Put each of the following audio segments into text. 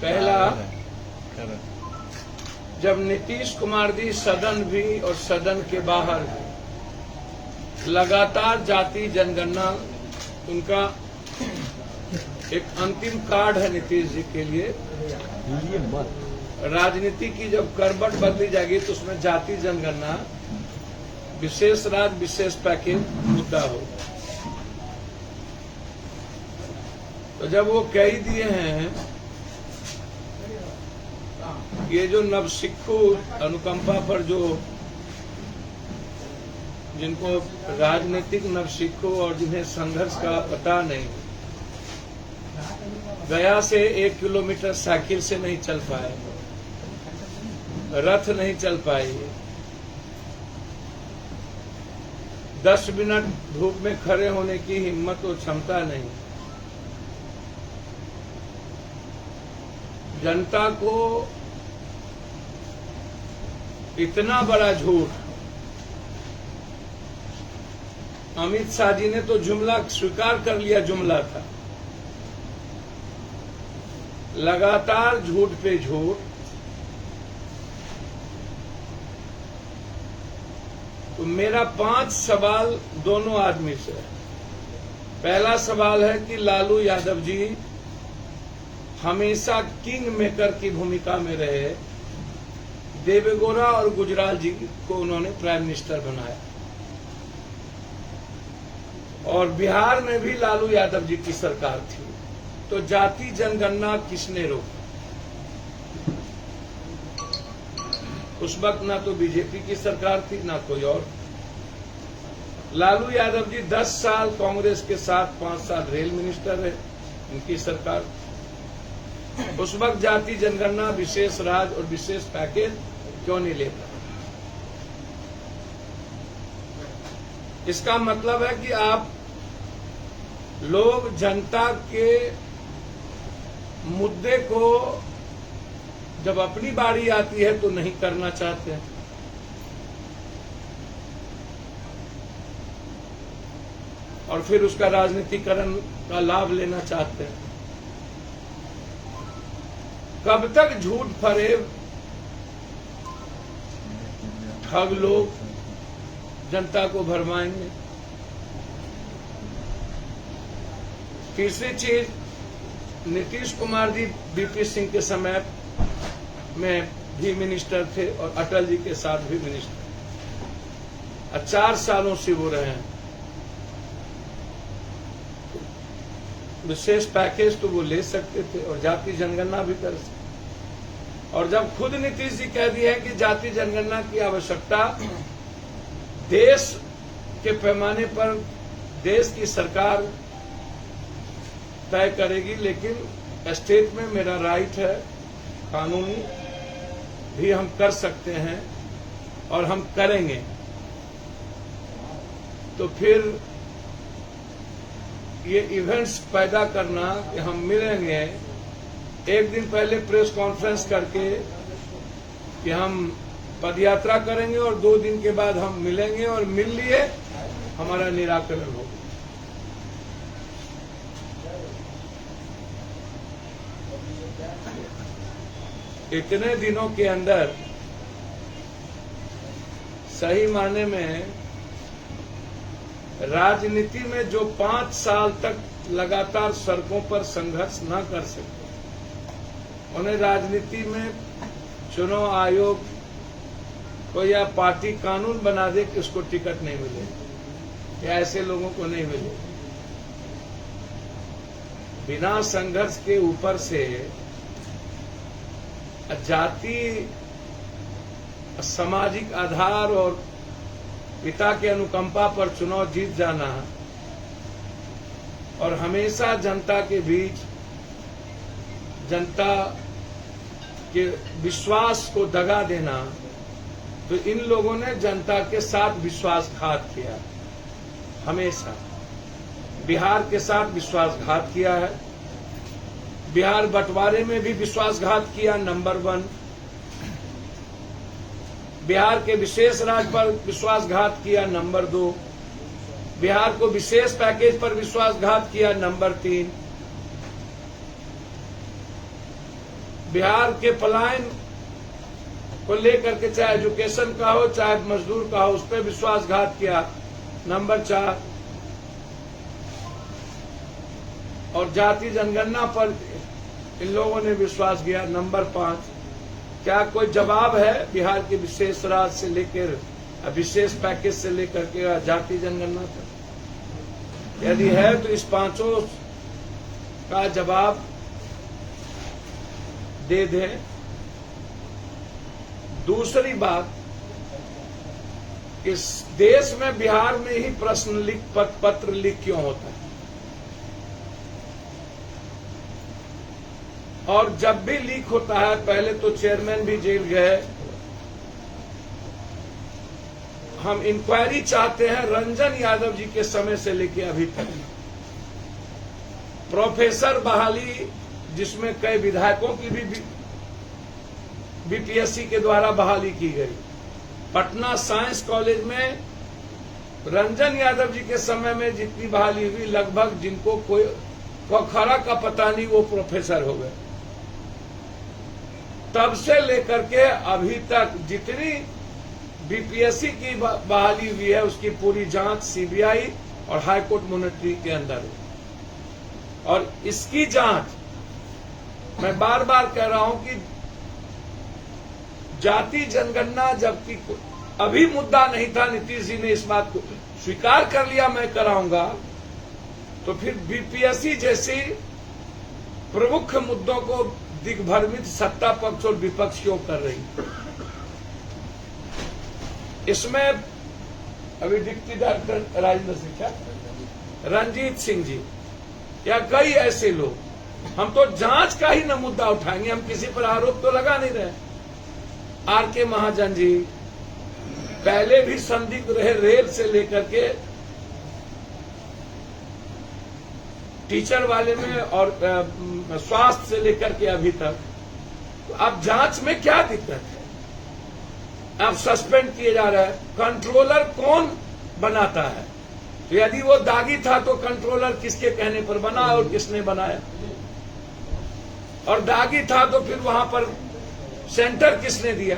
पहला, जब नीतीश कुमार जी सदन भी और सदन के बाहर भी लगातार जाति जनगणना, उनका एक अंतिम कार्ड है नीतीश जी के लिए। राजनीति की जब करवट बदली जाएगी तो उसमें जाति जनगणना, विशेष राज्य विशेष पैकेज मुद्दा हो। तो जब वो कह दिए हैं, ये जो नवसिक्खु अनुकंपा पर जो जिनको राजनीतिक नवसिक्खु और जिन्हें संघर्ष का पता नहीं, गया से 1 किलोमीटर साइकिल से नहीं चल पाए, रथ नहीं चल पाई, 10 मिनट धूप में खड़े होने की हिम्मत और क्षमता नहीं, जनता को इतना बड़ा झूठ। अमित शाह जी ने तो जुमला स्वीकार कर लिया, जुमला था। लगातार झूठ पे झूठ। तो मेरा 5 सवाल दोनों आदमी से है। पहला सवाल है कि लालू यादव जी हमेशा किंग मेकर की भूमिका में रहे। देवेगौड़ा और गुजराल जी को उन्होंने प्राइम मिनिस्टर बनाया और बिहार में भी लालू यादव जी की सरकार थी। तो जाति जनगणना किसने रोकी? उस वक्त ना तो बीजेपी की सरकार थी ना कोई और। लालू यादव जी 10 साल कांग्रेस के साथ 5 साल रेल मिनिस्टर रहे, उनकी सरकार। उस वक्त जाति जनगणना, विशेष राज्य और विशेष पैकेज क्यों नहीं ले पाए? इसका मतलब है कि आप लोग जनता के मुद्दे को जब अपनी बारी आती है तो नहीं करना चाहते हैं। और फिर उसका राजनीतिकरण का लाभ लेना चाहते हैं। कब तक झूठ फरेब ठग लोग जनता को भरमाएंगे? तीसरी चीज, नीतीश कुमार जी बीपी सिंह के समय में भी मिनिस्टर थे और अटल जी के साथ भी मिनिस्टर, और 4 सालों से वो रहे हैं। विशेष पैकेज तो वो ले सकते थे और जाति जनगणना भी कर सकते। और जब खुद नीतीश जी कह दिए हैं कि जाति जनगणना की आवश्यकता देश के पैमाने पर देश की सरकार तय करेगी, लेकिन स्टेट में मेरा राइट है, कानूनी भी हम कर सकते हैं और हम करेंगे। तो फिर ये इवेंट्स पैदा करना कि हम मिलेंगे, एक दिन पहले प्रेस कॉन्फ्रेंस करके कि हम पदयात्रा करेंगे और 2 दिन के बाद हम मिलेंगे और मिल लिए हमारा निराकरण होगा। इतने दिनों के अंदर सही मायने में राजनीति में जो 5 साल तक लगातार सड़कों पर संघर्ष न कर सके, उन्हें राजनीति में चुनाव आयोग को या पार्टी कानून बना दे कि उसको टिकट नहीं मिले या ऐसे लोगों को नहीं मिले। बिना संघर्ष के ऊपर से जाति, सामाजिक आधार और पिता के अनुकंपा पर चुनाव जीत जाना और हमेशा जनता के बीच जनता के विश्वास को दगा देना, तो इन लोगों ने जनता के साथ विश्वासघात किया। हमेशा बिहार के साथ विश्वासघात किया है, बिहार बंटवारे में भी विश्वासघात किया, नंबर 1। बिहार के विशेष राज्य पर विश्वासघात किया, नंबर 2। बिहार को विशेष पैकेज पर विश्वासघात किया, नंबर 3। बिहार के पलायन को लेकर के चाहे एजुकेशन का हो चाहे मजदूर का हो, उस पर विश्वासघात किया, नंबर 4। और जाति जनगणना पर इन लोगों ने विश्वास किया, नंबर 5। क्या कोई जवाब है बिहार के विशेष राज्य से लेकर विशेष पैकेज से लेकर के जाति जनगणना तक? यदि है तो इस पांचों का जवाब दे दें। दूसरी बात, इस देश में बिहार में ही प्रश्न पत्र लीक क्यों होता है? और जब भी लीक होता है, पहले तो चेयरमैन भी जेल गए। हम इंक्वायरी चाहते हैं रंजन यादव जी के समय से लेकर अभी तक। प्रोफेसर बहाली, जिसमें कई विधायकों की भी बीपीएससी के द्वारा बहाली की गई। पटना साइंस कॉलेज में रंजन यादव जी के समय में जितनी बहाली हुई, लगभग जिनको कोई खरा का पता नहीं, वो प्रोफेसर हो गए। तब से लेकर के अभी तक जितनी बीपीएससी की बहाली हुई है, उसकी पूरी जांच सीबीआई और हाईकोर्ट मॉनिटरिंग के अंदर है। और इसकी जांच मैं बार बार कह रहा हूं कि जाति जनगणना जबकि अभी मुद्दा नहीं था, नीतीश जी ने इस बात को स्वीकार कर लिया, मैं कराऊंगा, तो फिर बीपीएससी जैसी प्रमुख मुद्दों को दिग्भ्रमित सत्ता पक्ष और विपक्ष क्यों कर रही? इसमें अभी डिप्टी डायरेक्टर राजेंद्र सिंह, क्या रंजीत सिंह जी या कई ऐसे लोग, हम तो जांच का ही न मुद्दा उठाएंगे, हम किसी पर आरोप तो लगा नहीं रहे। आर.के. महाजन जी पहले भी संदिग्ध रहे, रेल से लेकर के टीचर वाले में और स्वास्थ्य से लेकर के अभी तक। तो अब जांच में क्या दिक्कत है? अब सस्पेंड किए जा रहे हैं। कंट्रोलर कौन बनाता है? तो यदि वो दागी था तो कंट्रोलर किसके कहने पर बना और किसने बनाया? और दागी था तो फिर वहां पर सेंटर किसने दिया?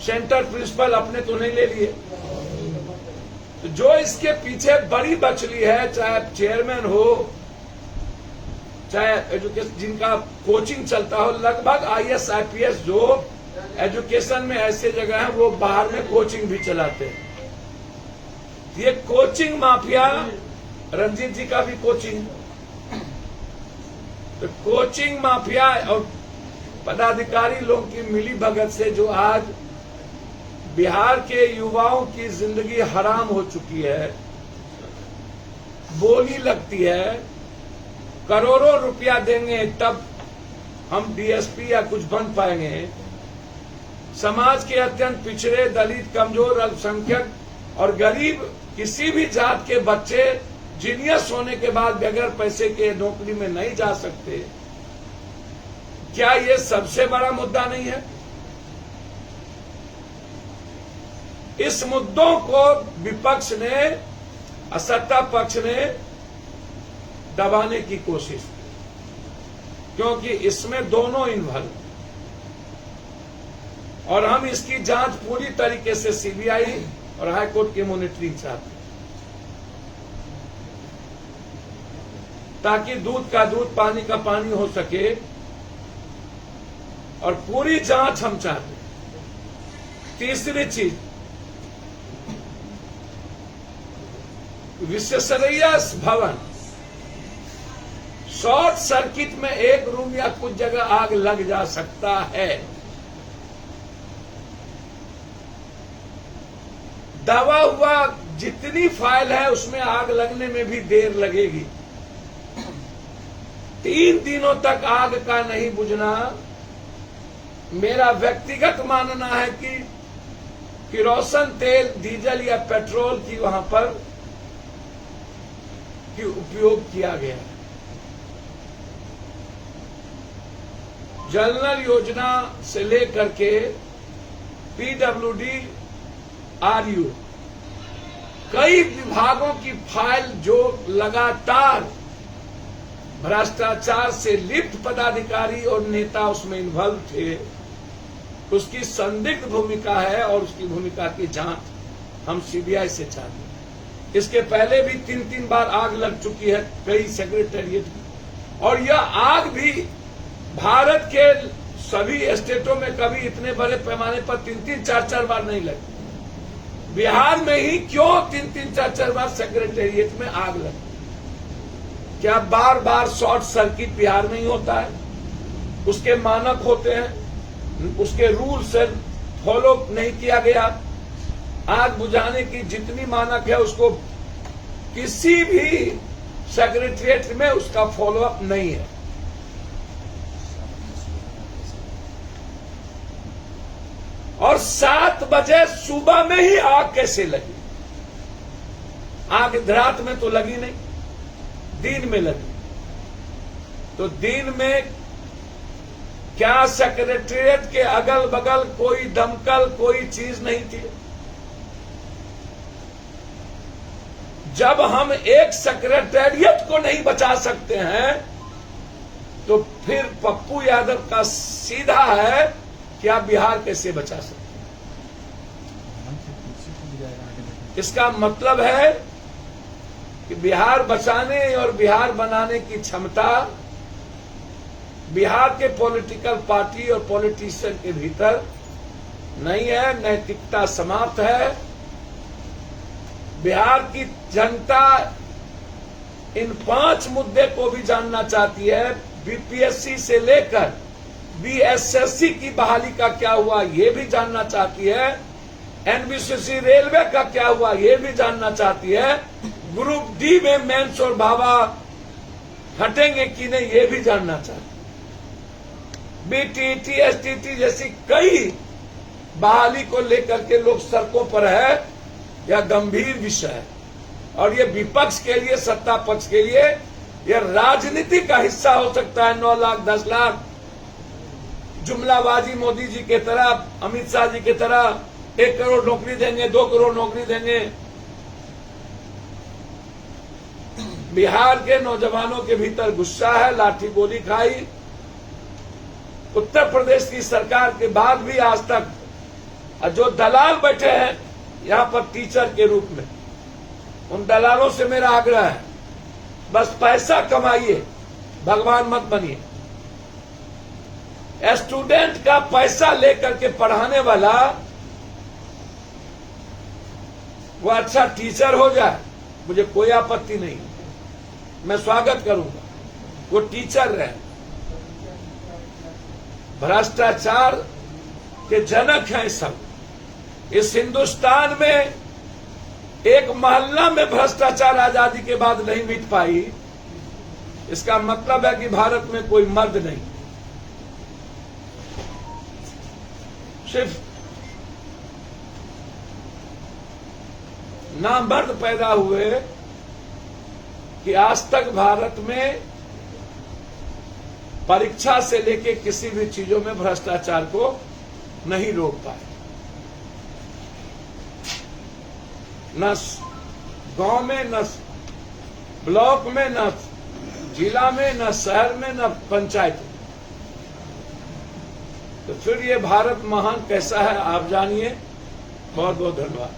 सेंटर प्रिंसिपल अपने तो नहीं ले लिए। तो जो इसके पीछे बड़ी बचली है, चाहे चेयरमैन हो चाहे एजुकेशन, जिनका कोचिंग चलता हो, लगभग आईएएस आईपीएस जो एजुकेशन में ऐसे जगह है, वो बाहर में कोचिंग भी चलाते हैं। ये कोचिंग माफिया, रंजीत जी का भी कोचिंग, तो कोचिंग माफिया और पदाधिकारी लोग की मिली भगत से जो आज बिहार के युवाओं की जिंदगी हराम हो चुकी है, बोली लगती है, करोड़ों रुपया देंगे तब हम डीएसपी या कुछ बन पाएंगे। समाज के अत्यंत पिछड़े, दलित, कमजोर, अल्पसंख्यक और गरीब किसी भी जात के बच्चे जीनियस होने के बाद बगैर पैसे के नौकरी में नहीं जा सकते। क्या ये सबसे बड़ा मुद्दा नहीं है? इस मुद्दों को विपक्ष ने, सत्ता पक्ष ने दबाने की कोशिश की, क्योंकि इसमें दोनों इन्वॉल्व, और हम इसकी जांच पूरी तरीके से सीबीआई और हाईकोर्ट की मॉनिटरिंग चाहते हैं, ताकि दूध का दूध पानी का पानी हो सके, और पूरी जांच हम चाहते हैं। तीसरी चीज, विश्वेश्वरैया भवन शॉर्ट सर्किट में एक रूम या कुछ जगह आग लग जा सकता है। दबा हुआ जितनी फाइल है उसमें आग लगने में भी देर लगेगी। 3 दिनों तक आग का नहीं बुझना। मेरा व्यक्तिगत मानना है कि किरोसिन तेल, डीजल या पेट्रोल की वहां पर की उपयोग किया गया। जल योजना से लेकर के पीडब्ल्यूडी, आरयू, कई विभागों की फाइल जो लगातार भ्रष्टाचार से लिप्त पदाधिकारी और नेता उसमें इन्वॉल्व थे, उसकी संदिग्ध भूमिका है और उसकी भूमिका की जांच हम सीबीआई से चाहते हैं। इसके पहले भी 3-3 बार आग लग चुकी है कई सेक्रेटेरिएट में, और यह आग भी भारत के सभी स्टेटों में कभी इतने बड़े पैमाने पर 3-3, 4-4 बार नहीं लगी। बिहार में ही क्यों 3-3, 4-4 बार सेक्रेटेरिएट में आग लगी? क्या बार बार शॉर्ट सर्किट बिहार में ही होता है? उसके मानक होते हैं, उसके रूल से फॉलो नहीं किया गया। आग बुझाने की जितनी मानक है उसको किसी भी सेक्रेटेरिएट में उसका फॉलोअप नहीं है। और 7 बजे सुबह में ही आग कैसे लगी? आग रात में तो लगी नहीं, दिन में लगी। तो दिन में क्या सेक्रेटेरिएट के अगल बगल कोई दमकल, कोई चीज नहीं थी? जब हम एक सेक्रेटेरिएट को नहीं बचा सकते हैं तो फिर पप्पू यादव का सीधा है कि आप बिहार कैसे बचा सकते हैं। इसका मतलब है कि बिहार बचाने और बिहार बनाने की क्षमता बिहार के पॉलिटिकल पार्टी और पॉलिटिशियन के भीतर नहीं है। नैतिकता समाप्त है। बिहार की जनता इन 5 मुद्दे को भी जानना चाहती है। बीपीएससी से लेकर बीएसएससी की बहाली का क्या हुआ ये भी जानना चाहती है। एनबीसीसी रेलवे का क्या हुआ ये भी जानना चाहती है। ग्रुप डी में मेंस और भाभा हटेंगे कि नहीं ये भी जानना चाहती है। बीटीटी, एसटीटी जैसी कई बहाली को लेकर के लोग सड़कों पर है। यह गंभीर विषय है और ये विपक्ष के लिए, सत्ता पक्ष के लिए यह राजनीति का हिस्सा हो सकता है। 9 लाख 10 लाख जुमलाबाजी मोदी जी के तरह, अमित शाह जी के तरह 1 करोड़ नौकरी देंगे, 2 करोड़ नौकरी देंगे। बिहार के नौजवानों के भीतर गुस्सा है, लाठी गोली खाई। उत्तर प्रदेश की सरकार के बाद भी आज तक जो दलाल बैठे हैं यहां पर टीचर के रूप में, उन दलालों से मेरा आग्रह है बस पैसा कमाइए, भगवान मत बनिए। स्टूडेंट का पैसा लेकर के पढ़ाने वाला वो अच्छा टीचर हो जाए, मुझे कोई आपत्ति नहीं, मैं स्वागत करूंगा, वो टीचर रहे। भ्रष्टाचार के जनक हैं सब। इस हिंदुस्तान में एक मोहल्ला में भ्रष्टाचार आजादी के बाद नहीं मिट पाई, इसका मतलब है कि भारत में कोई मर्द नहीं। सिर्फ नामर्द पैदा हुए कि आज तक भारत में परीक्षा से लेके किसी भी चीजों में भ्रष्टाचार को नहीं रोक पाए। न गांव में, न ब्लॉक में, न जिला में, न शहर में, न पंचायत में। तो फिर ये भारत महान कैसा है आप जानिए। बहुत बहुत धन्यवाद।